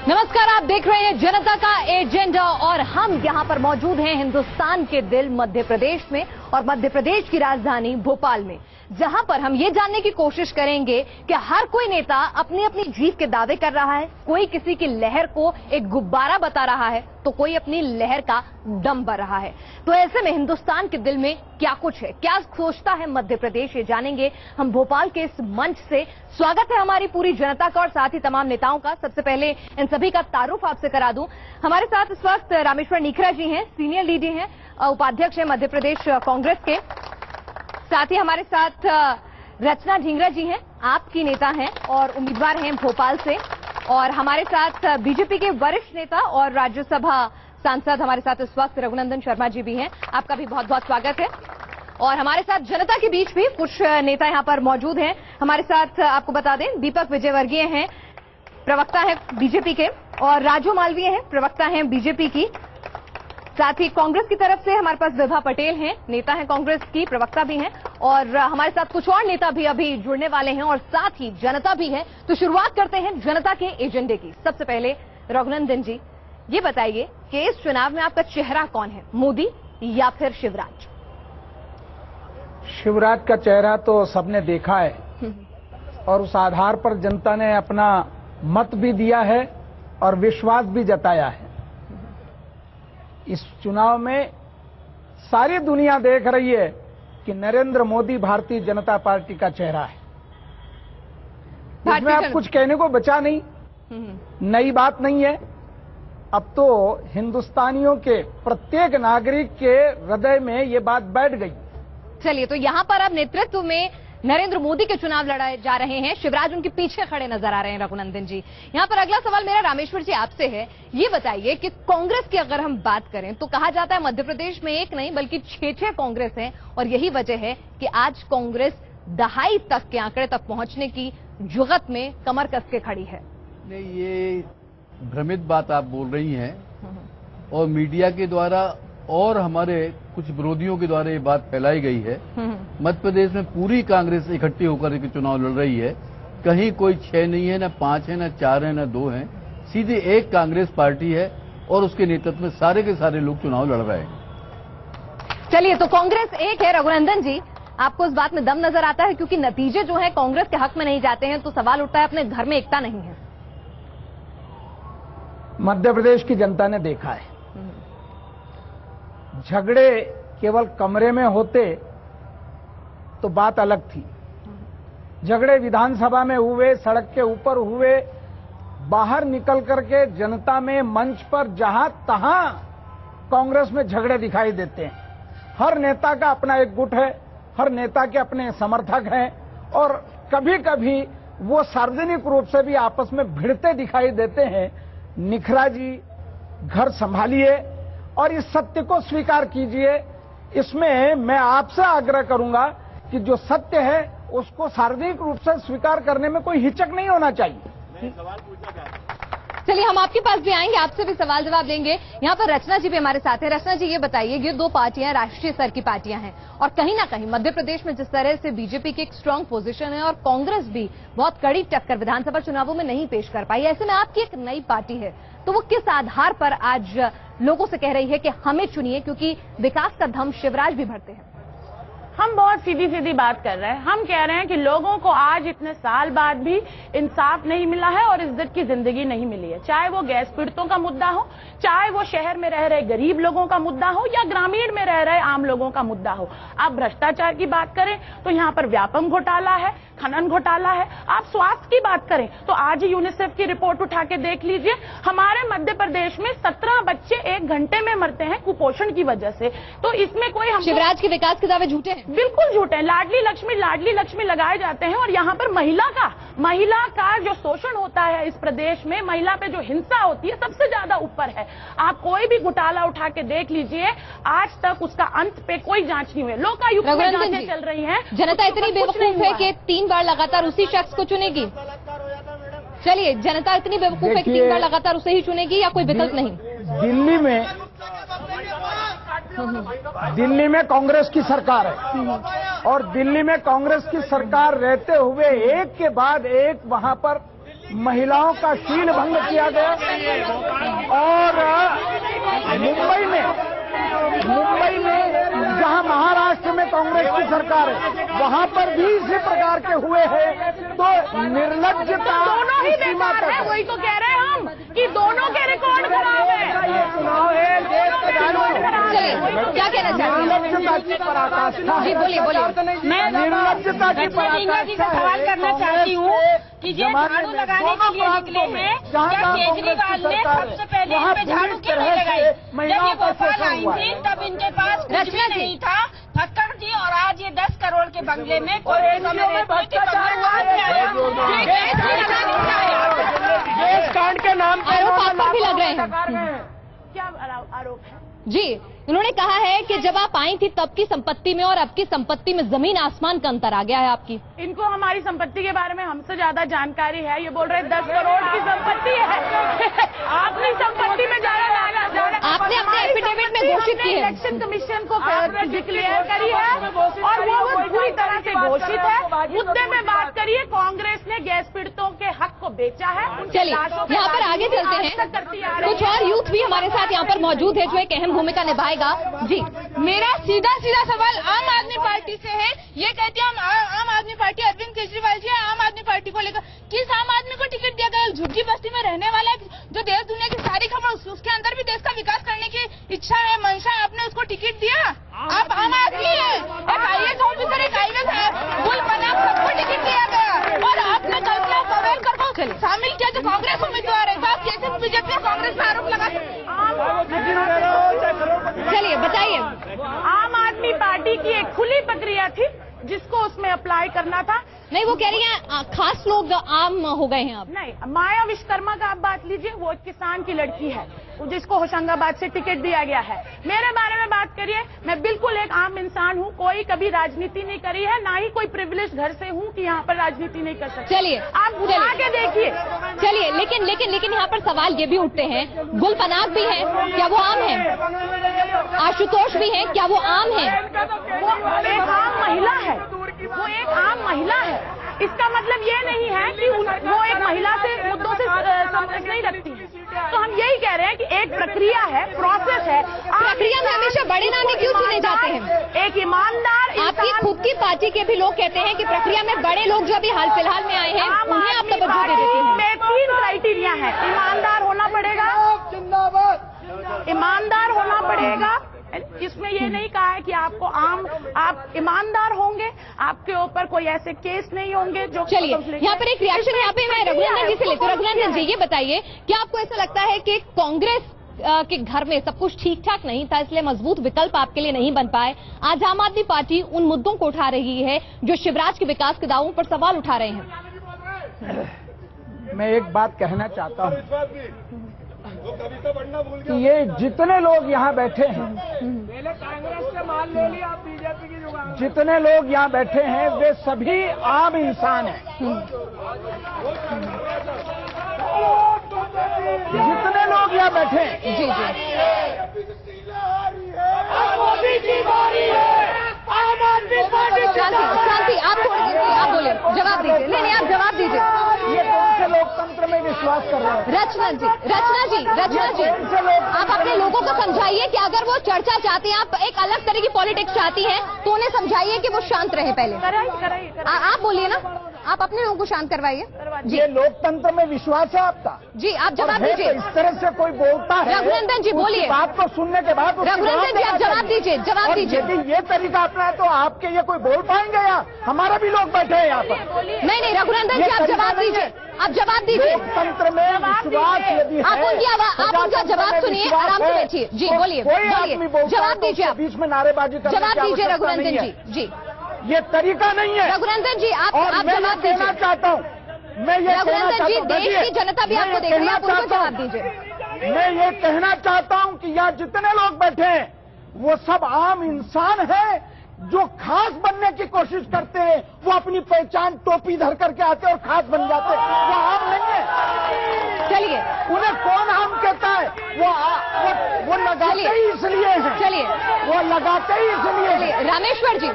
नमस्कार, आप देख रहे हैं जनता का एजेंडा और हम यहां पर मौजूद हैं हिंदुस्तान के दिल मध्य प्रदेश में और मध्य प्रदेश की राजधानी भोपाल में, जहां पर हम ये जानने की कोशिश करेंगे कि हर कोई नेता अपनी अपनी जीत के दावे कर रहा है। कोई किसी की लहर को एक गुब्बारा बता रहा है तो कोई अपनी लहर का दम भर रहा है। तो ऐसे में हिंदुस्तान के दिल में क्या कुछ है, क्या सोचता है मध्य प्रदेश, ये जानेंगे हम भोपाल के इस मंच से। स्वागत है हमारी पूरी जनता का और साथ ही तमाम नेताओं का। सबसे पहले इन सभी का तारुफ आपसे करा दूं। हमारे साथ इस वक्त रामेश्वर नीखरा जी हैं, सीनियर लीडर हैं, उपाध्यक्ष हैं मध्य प्रदेश कांग्रेस के। साथ ही हमारे साथ रचना ढींगरा जी हैं, आपकी नेता हैं और उम्मीदवार हैं भोपाल से। और हमारे साथ बीजेपी के वरिष्ठ नेता और राज्यसभा सांसद हमारे साथ इस वक्त रघुनंदन शर्मा जी भी हैं, आपका भी बहुत बहुत स्वागत है। और हमारे साथ जनता के बीच भी कुछ नेता यहां पर मौजूद हैं। हमारे साथ आपको बता दें दीपक विजयवर्गीय हैं, प्रवक्ता हैं बीजेपी के, और राजू मालवीय हैं, प्रवक्ता हैं बीजेपी की। साथ ही कांग्रेस की तरफ से हमारे पास विभा पटेल हैं, नेता हैं कांग्रेस की, प्रवक्ता भी हैं। और हमारे साथ कुछ और नेता भी अभी जुड़ने वाले हैं और साथ ही जनता भी है। तो शुरुआत करते हैं जनता के एजेंडे की। सबसे पहले रघुनंदन जी, ये बताइए कि इस चुनाव में आपका चेहरा कौन है, मोदी या फिर शिवराज? शिवराज का चेहरा तो सबने देखा है और उस आधार पर जनता ने अपना मत भी दिया है और विश्वास भी जताया है। इस चुनाव में सारी दुनिया देख रही है कि नरेंद्र मोदी भारतीय जनता पार्टी का चेहरा है। इसमें अब कुछ कहने को बचा नहीं, नई बात नहीं है। अब तो हिंदुस्तानियों के प्रत्येक नागरिक के हृदय में ये बात बैठ गई। चलिए, तो यहां पर अब नेतृत्व में नरेंद्र मोदी के चुनाव लड़ाए जा रहे हैं, शिवराज उनके पीछे खड़े नजर आ रहे हैं रघुनंदन जी। यहां पर अगला सवाल मेरा रामेश्वर जी आपसे है। ये बताइए कि कांग्रेस की अगर हम बात करें तो कहा जाता है मध्य प्रदेश में एक नहीं बल्कि 6 कांग्रेस हैं और यही वजह है कि आज कांग्रेस दहाई तक के आंकड़े तक पहुंचने की जुगत में कमर कस के खड़ी है। नहीं, ये भ्रमित बात आप बोल रही हैं और मीडिया के द्वारा और हमारे कुछ विरोधियों के द्वारा ये बात फैलाई गई है। मध्य प्रदेश में पूरी कांग्रेस इकट्ठी होकर के चुनाव लड़ रही है। कहीं कोई 6 नहीं है, न 5 है, न 4 है, न 2 है, सीधी एक कांग्रेस पार्टी है और उसके नेतृत्व में सारे के सारे लोग चुनाव लड़ रहे हैं। चलिए, तो कांग्रेस एक है। रघुनंदन जी, आपको इस बात में दम नजर आता है? क्योंकि नतीजे जो है कांग्रेस के हक में नहीं जाते हैं तो सवाल उठता है अपने घर में एकता नहीं है। मध्य प्रदेश की जनता ने देखा है, झगड़े केवल कमरे में होते तो बात अलग थी। झगड़े विधानसभा में हुए, सड़क के ऊपर हुए, बाहर निकल करके जनता में मंच पर जहां तहां कांग्रेस में झगड़े दिखाई देते हैं। हर नेता का अपना एक गुट है, हर नेता के अपने समर्थक हैं और कभी कभी वो सार्वजनिक रूप से भी आपस में भिड़ते दिखाई देते हैं। निखरा जी, घर संभालिए और इस सत्य को स्वीकार कीजिए। इसमें मैं आपसे आग्रह करूंगा कि जो सत्य है उसको सार्वजनिक रूप से स्वीकार करने में कोई हिचक नहीं होना चाहिए। चलिए, हम आपके पास भी आएंगे, आपसे भी सवाल जवाब लेंगे। यहाँ पर रचना जी भी हमारे साथ हैं। रचना जी, ये बताइए, ये 2 पार्टियां राष्ट्रीय स्तर की पार्टियां हैं और कहीं ना कहीं मध्य प्रदेश में जिस तरह से बीजेपी की एक स्ट्रांग पोजीशन है और कांग्रेस भी बहुत कड़ी टक्कर विधानसभा चुनावों में नहीं पेश कर पाई, ऐसे में आपकी एक नई पार्टी है तो वो किस आधार पर आज लोगों से कह रही है कि हमें चुनिए, क्योंकि विकास का दम शिवराज भी भरते हैं? हम बहुत सीधी सीधी बात कर रहे हैं। हम कह रहे हैं कि लोगों को आज इतने साल बाद भी इंसाफ नहीं मिला है और इज्जत की जिंदगी नहीं मिली है। चाहे वो गैस पीड़ितों का मुद्दा हो, चाहे वो शहर में रह रहे गरीब लोगों का मुद्दा हो या ग्रामीण में रह रहे आम लोगों का मुद्दा हो। आप भ्रष्टाचार की बात करें तो यहाँ पर व्यापम घोटाला है, खनन घोटाला है। आप स्वास्थ्य की बात करें तो आज ही यूनिसेफ की रिपोर्ट उठा के देख लीजिए, हमारे मध्य प्रदेश में 17 बच्चे 1 घंटे में मरते हैं कुपोषण की वजह से। तो इसमें कोई हम शिवराज के विकास के दावे झूठे हैं? बिल्कुल झूठे हैं। लाडली लक्ष्मी लगाए जाते हैं और यहाँ पर महिला का जो शोषण होता है इस प्रदेश में, महिला पे जो हिंसा होती है सबसे ज्यादा ऊपर है। आप कोई भी घोटाला उठा के देख लीजिए, आज तक उसका अंत पे कोई जांच नहीं हुई। लोकायुक्त में जांचें चल रही हैं। जनता इतनी बेवकूफ है कि 3 बार लगातार उसी शख्स को चुनेगी? चलिए, जनता इतनी बेवकूफ है कि 3 बार लगातार उसे ही चुनेगी या कोई विकल्प नहीं? दिल्ली में कांग्रेस की सरकार है और दिल्ली में कांग्रेस की सरकार रहते हुए एक के बाद एक वहां पर महिलाओं का शील भंग किया गया और मुंबई में जहां महाराष्ट्र में कांग्रेस की सरकार है वहां पर भी इसी प्रकार के हुए हैं। तो निर्लज्जता दोनों ही सीमा बेकार है, तक वही तो कह रहे हैं हम कि दोनों के रिकॉर्ड खराब है। चलिए क्या कहना चाहते हैं? निर्लज्जता की पराकाष्ठा। जी बोलिए बोलिए। मैं निर्लज्जता की इंदिरा जी से सवाल करना चाहती हूँ कि ये झाड़ू लगाने के लिए निकले हैं, क्या केजरीवाल ने सबसे पहले इन पे झाड़ू क्यों नहीं लगाई? जब ये भोपाल आई थी तब इनके पास कुछ भी नहीं था। ठक्कर जी और आज ये 10 करोड़ के बंगले में कोई देश कांड के नाम पर आरोप आप पर भी लग रहे हैं। क्या आरोप है? जी, उन्होंने कहा है कि जब आप आई थी तब की संपत्ति में और अब की संपत्ति में जमीन आसमान का अंतर आ गया है आपकी। इनको हमारी संपत्ति के बारे में हमसे ज्यादा जानकारी है। ये बोल रहे 10 करोड़ की संपत्ति है। आपने संपत्ति में ज्यादा आपने अपने एफिडेविट में घोषित की है। इलेक्शन कमीशन को डिक्लेयर करी है और वो पूरी तरह से घोषित है। मुद्दे में बात करिए, कांग्रेस ने गैस पीड़ितों के हक को बेचा है। चलिए यहाँ पर आगे चलते हैं। कुछ और यूथ भी हमारे साथ यहाँ पर मौजूद है जो एक अहम भूमिका निभाएगा। जी, मेरा सीधा सवाल आम आदमी पार्टी से है। ये कहती है आम आदमी पार्टी, अरविंद केजरीवाल जी आम आदमी पार्टी को लेकर किस आम आदमी को टिकट दिया गया? झुग्गी बस्ती में रहने वाला जो देश दुनिया की सारी खबर उसके अंदर भी देश का विकास करने की इच्छा है, मंशा है, आपने उसको टिकट दिया? आप आम आदमी है, एक IAS ऑफिसर, एक IAS है, गुल बना सबको टिकट दिया गया और आपने कल्पना पवेलकर को शामिल किया जो कांग्रेस उम्मीदवार है। तो आप कैसे बीजेपी कांग्रेस पर आरोप लगा सकते? चलिए बताइए। आम आदमी पार्टी की एक खुली प्रक्रिया थी जिसको उसमें अप्लाई करना था। नहीं, वो कह रही हैं खास लोग आम हो गए हैं अब। नहीं, माया विश्वकर्मा का आप बात लीजिए, वो एक किसान की लड़की है जिसको होशंगाबाद से टिकट दिया गया है। मेरे बारे में बात करिए, मैं बिल्कुल एक आम इंसान हूँ, कोई कभी राजनीति नहीं करी है, ना ही कोई प्रिविलेज घर से हूँ कि यहाँ पर राजनीति नहीं कर सकती। चलिए आप उठा के देखिए। चलिए, लेकिन यहाँ पर सवाल ये भी उठते हैं, गुल पनाग भी है, क्या वो आम है? आशुतोष भी है, क्या वो आम है? वो एक आम महिला है, वो एक आम महिला है। इसका मतलब ये नहीं है कि वो एक महिला से मुद्दों से संपर्क नहीं रखती। तो हम यही कह रहे हैं कि एक प्रक्रिया है, प्रोसेस है। प्रक्रिया में हमेशा बड़े नाम क्यों चुने जाते हैं? एक ईमानदार आपकी खुद की पार्टी के भी लोग कहते हैं कि प्रक्रिया में बड़े लोग जो अभी हाल फिलहाल में आए हैं उन्हें आप तवज्जो दे देती हैं। में 3 क्राइटेरिया है। ईमानदार होना पड़ेगा, ईमानदार होना पड़ेगा। इसमें ये नहीं कहा है कि आप ईमानदार होंगे, आपके ऊपर कोई ऐसे केस नहीं होंगे जो। चलिए यहाँ पर एक रिएक्शन यहाँ पे मैं रघुनंदन जी से लेती हूँ। रघुनंदन जी ये बताइए, क्या आपको ऐसा लगता है कि कांग्रेस के घर में सब कुछ ठीक ठाक नहीं था इसलिए मजबूत विकल्प आपके लिए नहीं बन पाए? आज आम आदमी पार्टी उन मुद्दों को उठा रही है जो शिवराज के विकास के दावों पर सवाल उठा रहे हैं। मैं एक बात कहना चाहता हूँ कि ये जितने लोग यहाँ बैठे हैं, कांग्रेस से मान ले लिया, आप बीजेपी की जुगाड़, जितने लोग यहाँ बैठे हैं वे सभी आम इंसान हैं। जितने लोग यहाँ बैठे हैं, जी मोदी की बारी है, आम आदमी पार्टी। शांति, आप आप बोलिए, जवाब दीजिए। नहीं, आप जवाब दीजिए। ये कौन से लोकतंत्र में विश्वास कर रहे हैं? रचना जी, आप अपने लोगों को समझाइए कि अगर वो चर्चा चाहते हैं, आप एक अलग तरह की पॉलिटिक्स चाहती हैं, तो उन्हें समझाइए कि वो शांत रहे पहले। कराइए। आप बोलिए ना, आप अपने लोगों को शांत करवाइए। ये लोकतंत्र में विश्वास है आपका? जी, आप जवाब और है दीजिए। तो इस तरह से कोई बोलता है, रघुनंदन जी बोलिए। उसकी बात को सुनने के बाद रघुनंदन जी आप जवाब दीजिए, जवाब दीजिए। यदि ये तरीका अपना है तो आपके ये कोई बोल पाएंगे? या हमारा भी लोग बैठे हैं यहाँ पर? नहीं, रघुनंदन जी आप जवाब दीजिए, आप जवाब दीजिए। लोकतंत्र में विश्वास यदि आप उनका जवाब सुनिए, आराम से बैठिए। जी बोलिए, जवाब दीजिए। आप बीच में नारेबाजी करने की जवाब दीजिए आवश्यकता रघुनंदन नहीं है। जी। ये तरीका नहीं है रघुनंदन जी आप मैं जवाब कहना दीजिए। चाहता हूँ, मैं ये कहना रघुनंदन चाहता जी, हूँ, देश की जनता भी आपको देख रही है, आप उनको जवाब दीजिए। मैं ये कहना चाहता हूँ कि यहाँ जितने लोग बैठे हैं वो सब आम इंसान हैं जो खास बनने की कोशिश करते हैं। वो अपनी पहचान टोपी धर करके आते और खास बन जाते हैं, वो आम नहीं है। चलिए, उन्हें कौन आम कहता है? वो लगाते ही इसलिए हैं। चलिए, वो लगाते ही इसलिए हैं। रामेश्वर जी,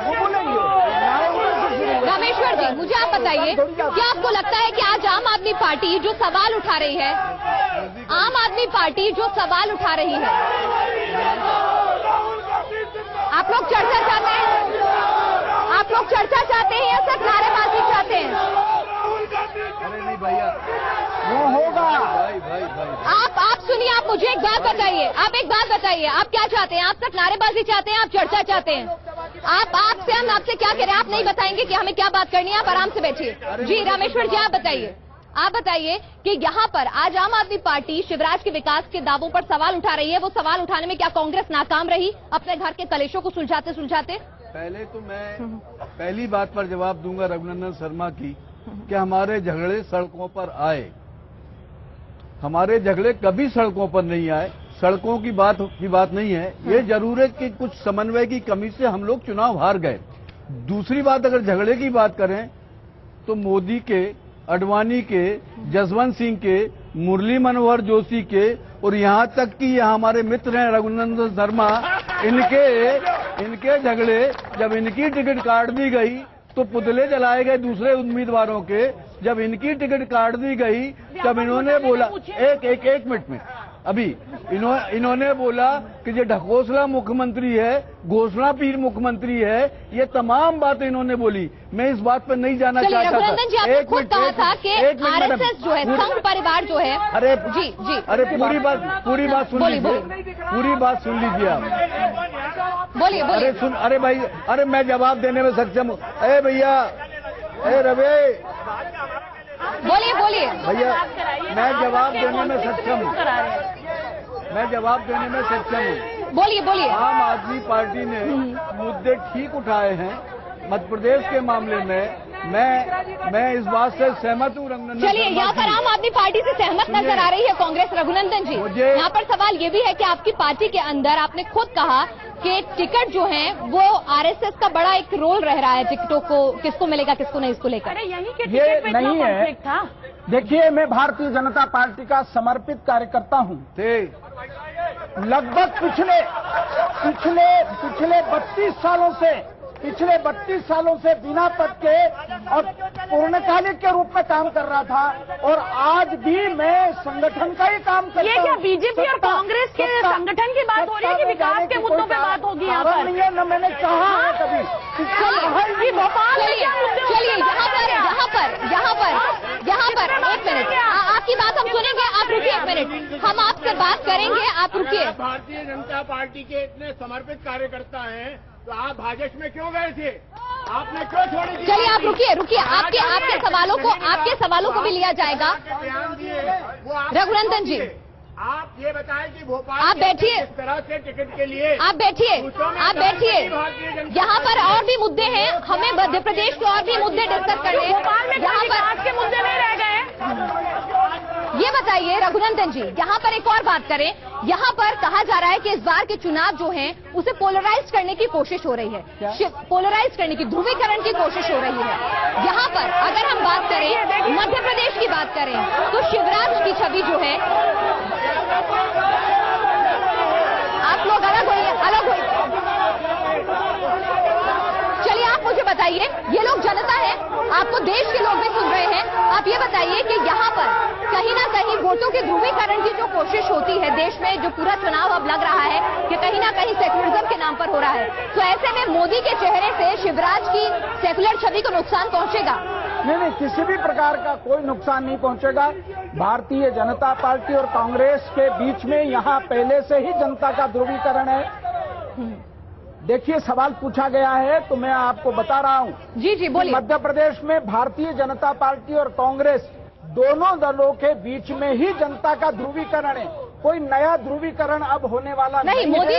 वो बोलेंगे रामेश्वर मुझे आप बताइए, क्या आपको लगता है कि आज आम आदमी पार्टी जो सवाल उठा रही है, आम आदमी पार्टी जो सवाल उठा रही है, आप लोग चर्चा चाहते हैं? आप लोग चर्चा चाहते हैं या सिर्फ नारेबाजी चाहते हैं? अरे नहीं भैया, वो होगा। भाई आप सुनिए, आप मुझे एक बात बताइए, आप एक बात बताइए, आप क्या चाहते हैं? आप सिर्फ नारेबाजी चाहते हैं, आप चर्चा चाहते हैं? आपसे हम आपसे क्या कह रहे हैं? आप नहीं बताएंगे कि हमें क्या बात करनी है? आप आराम से बैठिए। जी रामेश्वर जी, आप बताइए, आप बताइए कि यहाँ पर आज आम आदमी पार्टी शिवराज के विकास के दावों पर सवाल उठा रही है। वो सवाल उठाने में क्या कांग्रेस नाकाम रही अपने घर के कलेशों को सुलझाते सुलझाते? पहले तो मैं पहली बात पर जवाब दूंगा रघुनंदन शर्मा की कि हमारे झगड़े सड़कों पर आए। हमारे झगड़े कभी सड़कों पर नहीं आए, सड़कों की बात नहीं है। ये जरूर है कि कुछ समन्वय की कमी से हम लोग चुनाव हार गए। दूसरी बात, अगर झगड़े की बात करें तो मोदी के, अडवाणी के, जसवंत सिंह के, मुरली मनोहर जोशी के और यहाँ तक कि यहाँ हमारे मित्र हैं रघुनंदन शर्मा, इनके झगड़े, जब इनकी टिकट काट दी गई तो पुतले जलाए गए दूसरे उम्मीदवारों के। जब इनकी टिकट काट दी गई तब इन्होंने बोला, एक मिनट में, अभी इन्होंने बोला कि ये ढकोसला मुख्यमंत्री है, घोषणा पीर मुख्यमंत्री है। ये तमाम बातें इन्होंने बोली। मैं इस बात पर नहीं जाना चाहता था। रघुनंदन जी, आपने खुद कहा था कि आरएसएस जो है, संघ परिवार जो है, अरे जी, अरे पूरी बात सुन लीजिए, पूरी बात सुन लीजिए आप। बोलिए। अरे भाई, अरे मैं जवाब देने में सक्षम हूँ। अरे भैया, अरे रवे, बोलिए भैया, मैं जवाब देने में सक्षम हूँ। बोलिए। आम आदमी पार्टी ने मुद्दे ठीक उठाए हैं मध्य प्रदेश के मामले में। मैं इस बात से सहमत हूँ रघुनंदन। चलिए, यहाँ पर आम आदमी पार्टी से सहमत नजर आ रही है कांग्रेस। रघुनंदन जी, यहाँ पर सवाल ये भी है कि आपकी पार्टी के अंदर आपने खुद कहा कि टिकट जो है वो आरएसएस का बड़ा एक रोल रह रहा है, टिकटों को किसको मिलेगा किसको नहीं, इसको लेकर। अरे यही के ये टिकट पे नहीं है। कॉन्फ्लिक्ट था। देखिए, मैं भारतीय जनता पार्टी का समर्पित कार्यकर्ता हूँ। लगभग पिछले 32 सालों से बिना पद के और पूर्णकालिक के रूप में काम कर रहा था और आज भी मैं संगठन का ही काम करता हूँ। ये क्या बीजेपी और कांग्रेस के संगठन की बात हो रही है कि विकास के मुद्दों पे बात होगी यहाँ पर? नहीं है, न मैंने कहा है कभी। भोपाल चलिए, यहाँ पर एक मिनट, आपकी बात हम सुनेंगे। आप रुकिए एक मिनट, हम आपसे बात करेंगे, आप रुकिए। भारतीय जनता पार्टी के इतने समर्पित कार्यकर्ता हैं तो आप भाजपा में क्यों गए थे? आपने क्यों छोड़ी? चलिए, आप रुकिए। आपके सवालों को भी लिया जाएगा। ध्यान दिए रघुनंदन जी, आप ये बताएं कि भोपाल आप बैठिए। किस तरह से टिकट के लिए आप बैठिए। यहाँ पर और भी मुद्दे हैं, हमें मध्य प्रदेश के और भी मुद्दे डिस्कस करने हैं। भोपाल में यहाँ विकास के मुद्दे नहीं रह गए। ये बताइए रघुनंदन जी, यहाँ पर एक और बात करें। यहाँ पर कहा जा रहा है कि इस बार के चुनाव जो हैं उसे पोलराइज करने की कोशिश हो रही है, पोलराइज करने की, ध्रुवीकरण की कोशिश हो रही है। यहाँ पर अगर हम बात करें, मध्य प्रदेश की बात करें तो शिवराज की छवि जो है, आप लोग अलग होइए। चलिए, आप मुझे बताइए, ये लोग जनता है, आपको देश के लोग भी सुन रहे हैं। आप ये बताइए कि यहाँ पर कहीं ना कहीं वोटों के ध्रुवीकरण की जो कोशिश होती है देश में, जो पूरा चुनाव अब लग रहा है कि कहीं ना कहीं सेक्युलरिज्म के नाम पर हो रहा है, तो ऐसे में मोदी के चेहरे से शिवराज की सेक्युलर छवि को नुकसान पहुंचेगा? नहीं, किसी भी प्रकार का कोई नुकसान नहीं पहुंचेगा। भारतीय जनता पार्टी और कांग्रेस के बीच में यहाँ पहले से ही जनता का ध्रुवीकरण है। देखिए, सवाल पूछा गया है तो मैं आपको बता रहा हूँ। जी, बोलिए। मध्य प्रदेश में भारतीय जनता पार्टी और कांग्रेस दोनों दलों के बीच में ही जनता का ध्रुवीकरण है। कोई नया ध्रुवीकरण अब होने वाला नहीं है। मोदी